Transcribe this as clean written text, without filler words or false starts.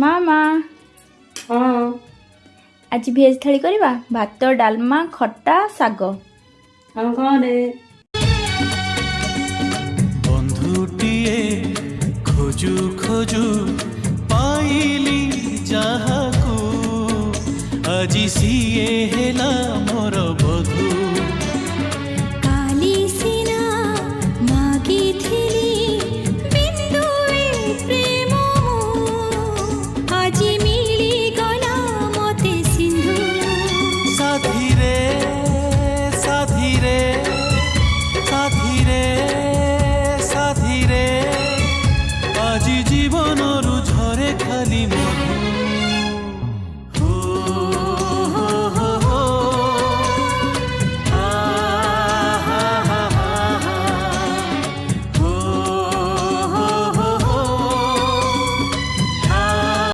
मामा हाँ आज भेज थाली करवा भात डालमा खट्टा शाग। हाँ कौन बंधुटिए खोजू खोजू पाइली जाहाकू आजी सिए हेला मोर बधू काली सिना मागिथिली बिन्दुए प्रेम आजी मिली गला मते सिंधु साथी रे साथी रे साथी रे साथी रे आजी जीवनरु झरे खाली मधु